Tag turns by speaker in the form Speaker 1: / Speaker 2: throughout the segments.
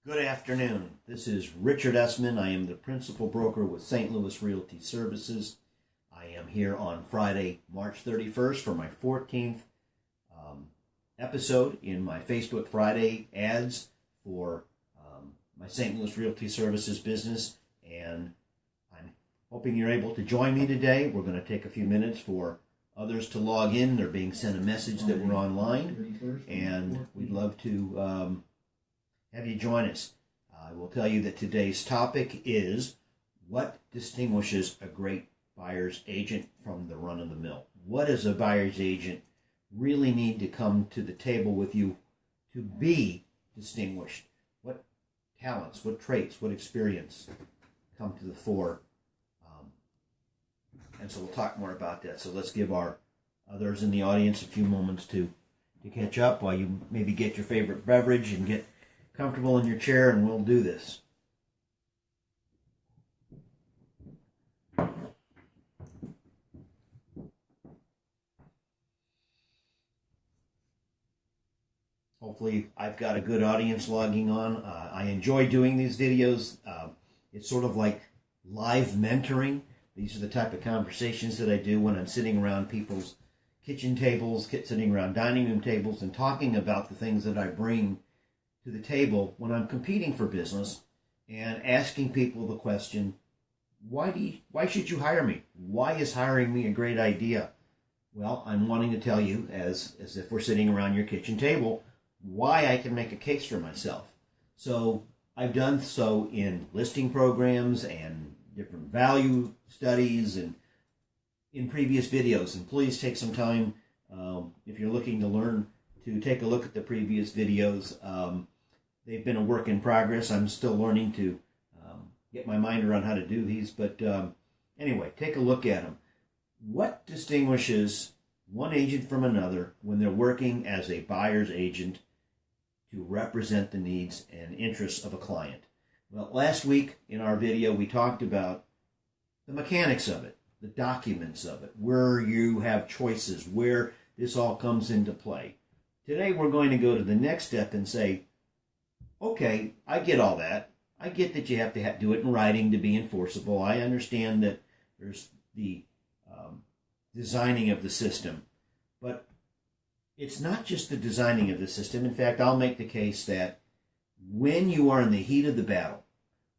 Speaker 1: Good afternoon. This is Richard Essman. I am the principal broker with St. Louis Realty Services. I am here on Friday, March 31st for my 14th episode in my Facebook Friday ads for my St. Louis Realty Services business. And I'm hoping you're able to join me today. We're going to take a few minutes for others to log in. They're being sent a message that we're online, and we'd love to have you join us. I will tell you that today's topic is what distinguishes a great buyer's agent from the run-of-the-mill. What does a buyer's agent really need to come to the table with you to be distinguished? What talents, what traits, what experience come to the fore? And so we'll talk more about that. So let's give our others in the audience a few moments to catch up while you maybe get your favorite beverage and get comfortable in your chair, and we'll do this. Hopefully I've got a good audience logging on. I enjoy doing these videos. It's sort of like live mentoring. These are the type of conversations that I do when I'm sitting around people's kitchen tables, sitting around dining room tables, and talking about the things that I bring to the table when I'm competing for business, and asking people the question, why should you hire me? Why is hiring me a great idea? Well, I'm wanting to tell you, as if we're sitting around your kitchen table, why I can make a case for myself. So I've done so in listing programs and different value studies and in previous videos. And please take some time, if you're looking to learn, to take a look at the previous videos. They've been a work in progress. I'm still learning to get my mind around how to do these. But anyway, take a look at them. What distinguishes one agent from another when they're working as a buyer's agent to represent the needs and interests of a client? Well, last week in our video, we talked about the mechanics of it, the documents of it, where you have choices, where this all comes into play. Today, we're going to go to the next step and say, okay, I get all that. I get that you have to do it in writing to be enforceable. I understand that there's the designing of the system. But it's not just the designing of the system. In fact, I'll make the case that when you are in the heat of the battle,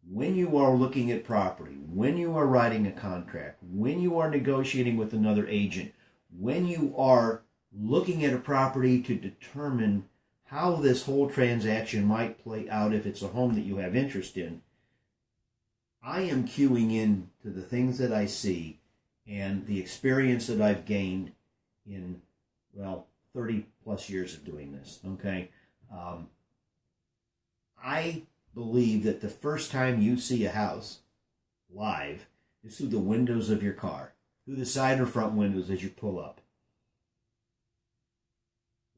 Speaker 1: when you are looking at property, when you are writing a contract, when you are negotiating with another agent, when you are looking at a property to determine how this whole transaction might play out if it's a home that you have interest in, I am cueing in to the things that I see and the experience that I've gained in, 30 plus years of doing this, okay? I believe that the first time you see a house live is through the windows of your car, through the side or front windows as you pull up.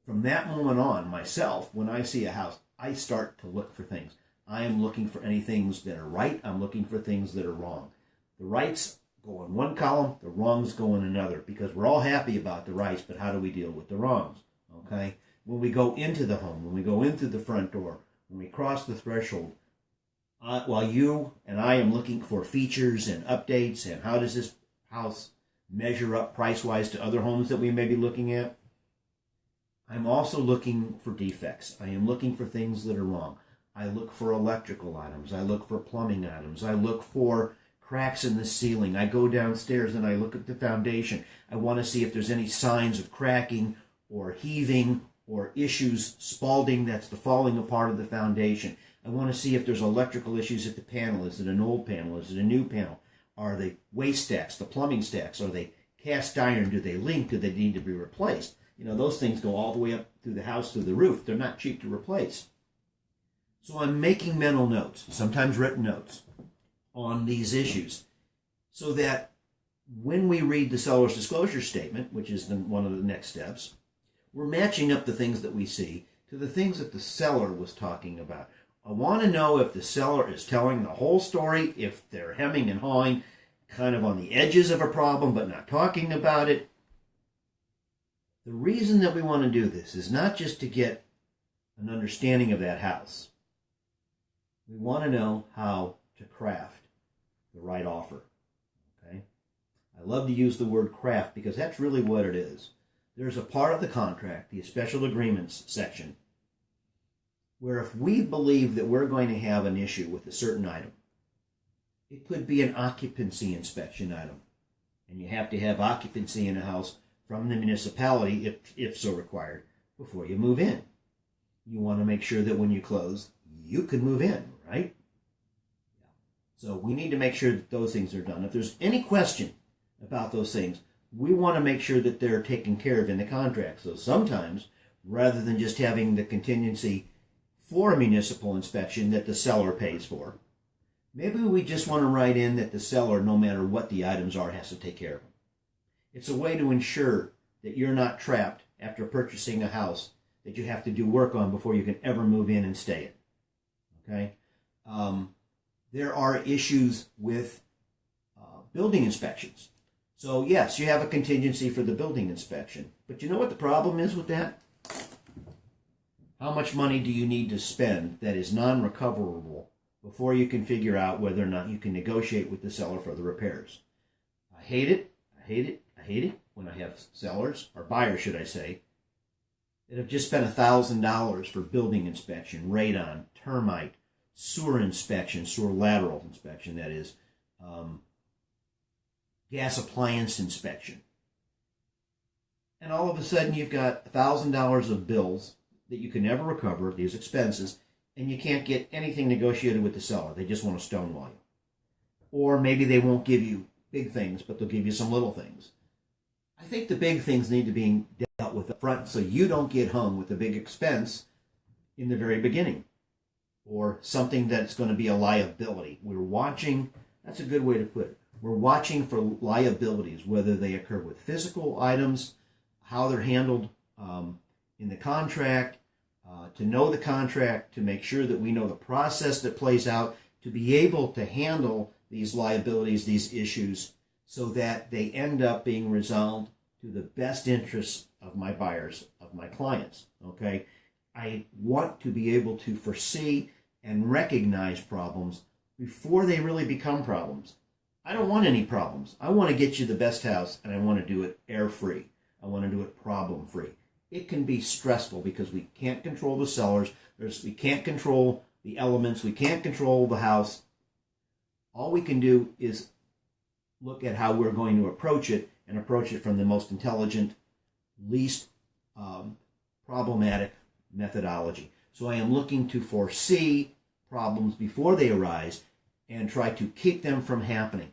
Speaker 1: From that moment on, myself, when I see a house, I start to look for things. I am looking for any things that are right. I'm looking for things that are wrong. The rights go in one column, the wrongs go in another, because we're all happy about the rights, but how do we deal with the wrongs? Okay? When we go into the home, when we go in through the front door, when we cross the threshold, while you and I am looking for features and updates and how does this house measure up price-wise to other homes that we may be looking at, I'm also looking for defects. I am looking for things that are wrong. I look for electrical items. I look for plumbing items. I look for cracks in the ceiling. I go downstairs and I look at the foundation. I want to see if there's any signs of cracking or heaving or issues, spalding, that's the falling apart of the foundation. I want to see if there's electrical issues at the panel. Is it an old panel? Is it a new panel? Are they waste stacks, the plumbing stacks? Are they cast iron? Do they leak? Do they need to be replaced? Those things go all the way up through the house, through the roof. They're not cheap to replace. So I'm making mental notes, sometimes written notes, on these issues, so that when we read the seller's disclosure statement, which is one of the next steps, we're matching up the things that we see to the things that the seller was talking about. I want to know if the seller is telling the whole story, if they're hemming and hawing, kind of on the edges of a problem, but not talking about it. The reason that we want to do this is not just to get an understanding of that house. We want to know how to craft the right offer. Okay? I love to use the word craft because that's really what it is. There's a part of the contract, the special agreements section, where if we believe that we're going to have an issue with a certain item, it could be an occupancy inspection item, and you have to have occupancy in a house from the municipality, if so required, before you move in. You want to make sure that when you close, you can move in, right? So we need to make sure that those things are done. If there's any question about those things, we want to make sure that they're taken care of in the contract. So sometimes, rather than just having the contingency for a municipal inspection that the seller pays for, maybe we just want to write in that the seller, no matter what the items are, has to take care of them. It's a way to ensure that you're not trapped after purchasing a house that you have to do work on before you can ever move in and stay in. Okay? There are issues with building inspections. So yes, you have a contingency for the building inspection. But you know what the problem is with that? How much money do you need to spend that is non-recoverable before you can figure out whether or not you can negotiate with the seller for the repairs? I hate it. I hate it. I hate it when I have sellers, or buyers should I say, that have just spent $1,000 for building inspection, radon, termite, sewer inspection, sewer lateral inspection, that is, gas appliance inspection. And all of a sudden you've got $1,000 of bills that you can never recover, these expenses, and you can't get anything negotiated with the seller. They just want to stonewall you. Or maybe they won't give you big things, but they'll give you some little things. I think the big things need to be dealt with up front so you don't get hung with a big expense in the very beginning, or something that's going to be a liability. We're watching, that's a good way to put it. We're watching for liabilities, whether they occur with physical items, how they're handled in the contract, to know the contract, to make sure that we know the process that plays out, to be able to handle these liabilities, these issues, so that they end up being resolved to the best interests of my buyers, of my clients, okay? I want to be able to foresee and recognize problems before they really become problems. I don't want any problems. I want to get you the best house, and I want to do it error-free. I want to do it problem-free. It can be stressful because we can't control the sellers. We can't control the elements. We can't control the house. All we can do is look at how we're going to approach it, and approach it from the most intelligent, least problematic methodology. So I am looking to foresee problems before they arise and try to keep them from happening.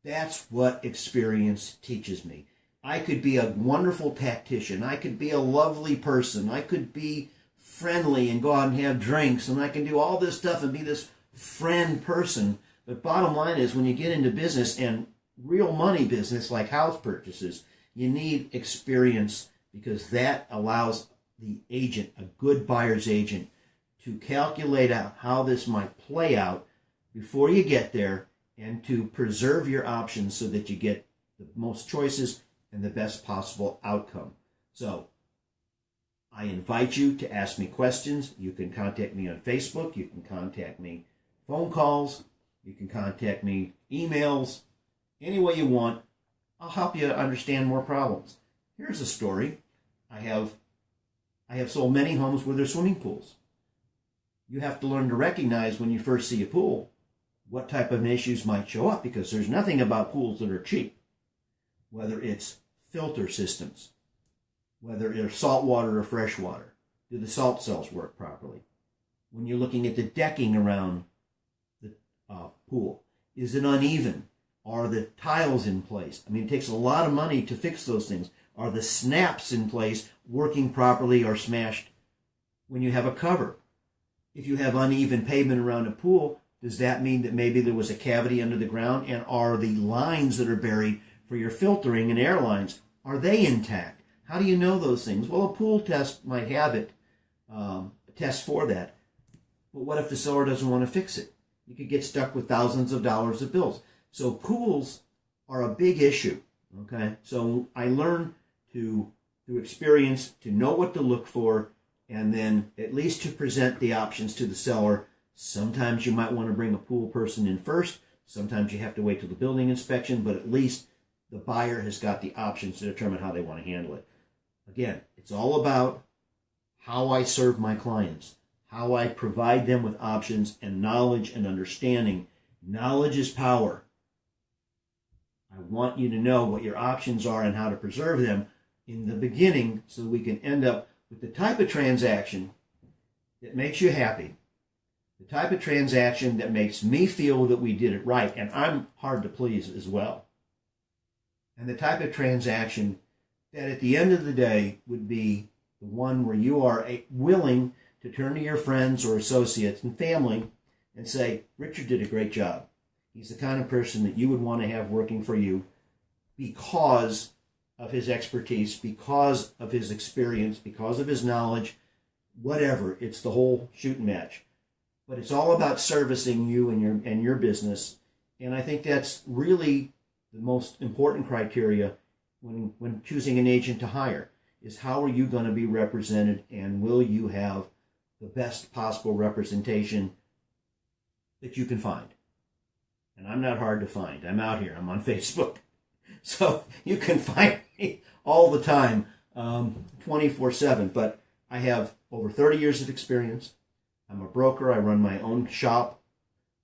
Speaker 1: That's what experience teaches me. I could be a wonderful tactician. I could be a lovely person. I could be friendly and go out and have drinks, and I can do all this stuff and be this friend person. But bottom line is, when you get into business, and real money business like house purchases, you need experience, because that allows the agent, a good buyer's agent, to calculate out how this might play out before you get there, and to preserve your options so that you get the most choices and the best possible outcome. So I invite you to ask me questions. You can contact me on Facebook. You can contact me phone calls. You can contact me emails. Any way you want. I'll help you understand more problems. Here's a story. I have sold many homes with their swimming pools. You have to learn to recognize when you first see a pool what type of issues might show up, because there's nothing about pools that are cheap. Whether it's filter systems, whether it's salt water or fresh water. Do the salt cells work properly? When you're looking at the decking around the pool, is it uneven? Are the tiles in place? I mean, it takes a lot of money to fix those things. Are the snaps in place working properly or smashed when you have a cover? If you have uneven pavement around a pool, does that mean that maybe there was a cavity under the ground? And are the lines that are buried for your filtering and air lines, are they intact? How do you know those things? Well, a pool test might have it, a test for that. But what if the seller doesn't want to fix it? You could get stuck with thousands of dollars of bills. So pools are a big issue, okay? So I learned through experience to know what to look for, and then at least to present the options to the seller Sometimes you might want to bring a pool person in first. Sometimes you have to wait till the building inspection, but at least the buyer has got the options to determine how they want to handle it. Again, it's all about how I serve my clients, how I provide them with options and knowledge and understanding. Knowledge is power. I want you to know what your options are and how to preserve them in the beginning so we can end up with the type of transaction that makes you happy, the type of transaction that makes me feel that we did it right, and I'm hard to please as well, and the type of transaction that at the end of the day would be the one where you are willing to turn to your friends or associates and family and say, Richard did a great job. He's the kind of person that you would want to have working for you because of his expertise, because of his experience, because of his knowledge, whatever. It's the whole shooting match. But it's all about servicing you and your business. And I think that's really the most important criteria when choosing an agent to hire, is how are you going to be represented, and will you have the best possible representation that you can find. And I'm not hard to find. I'm out here. I'm on Facebook. So you can find me all the time, 24/7. But I have over 30 years of experience. I'm a broker. I run my own shop.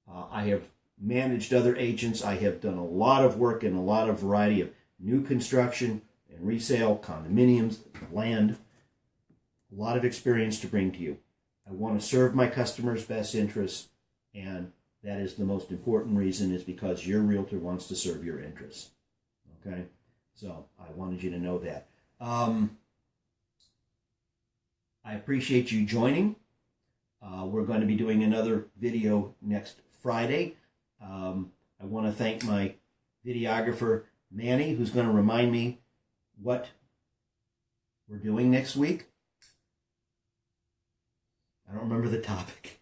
Speaker 1: I have managed other agents. I have done a lot of work in a lot of variety of new construction and resale, condominiums, land. A lot of experience to bring to you. I want to serve my customers' best interests, and that is the most important reason, is because your realtor wants to serve your interests. Okay? So I wanted you to know that. I appreciate you joining. We're going to be doing another video next Friday. I want to thank my videographer, Manny, who's going to remind me what we're doing next week. I don't remember the topic.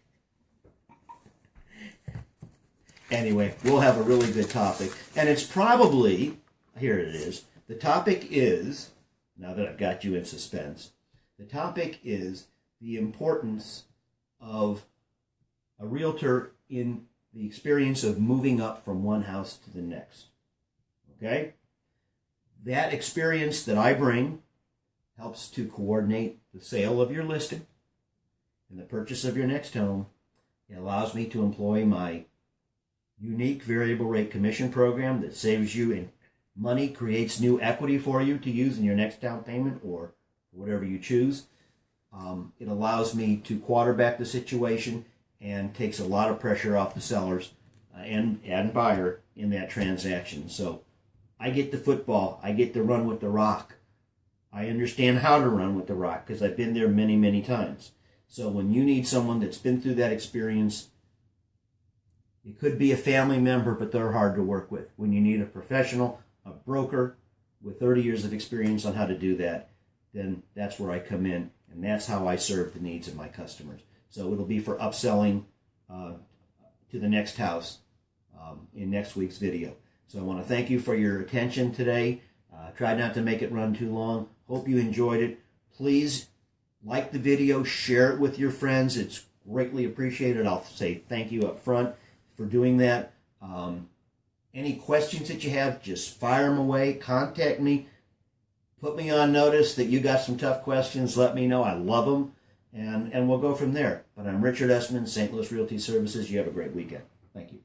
Speaker 1: Anyway, we'll have a really good topic. And it's probably, here it is, the topic is, now that I've got you in suspense, the topic is the importance of a realtor in the experience of moving up from one house to the next. Okay? That experience that I bring helps to coordinate the sale of your listing and the purchase of your next home. It allows me to employ my unique variable rate commission program that saves you in money, creates new equity for you to use in your next down payment or whatever you choose. It allows me to quarterback the situation and takes a lot of pressure off the sellers and buyer in that transaction. So I get the football. I get to run with the rock. I understand how to run with the rock because I've been there many, many times. So when you need someone that's been through that experience, it could be a family member, but they're hard to work with. When you need a professional, a broker with 30 years of experience on how to do that, then that's where I come in, and that's how I serve the needs of my customers. So it'll be for upselling to the next house in next week's video. So I want to thank you for your attention today. Try not to make it run too long. Hope you enjoyed it. Please like the video, share it with your friends. It's greatly appreciated. I'll say thank you up front for doing that. Any questions that you have, just fire them away. Contact me. Put me on notice that you got some tough questions. Let me know. I love them. And we'll go from there. But I'm Richard Essman, St. Louis Realty Services. You have a great weekend. Thank you.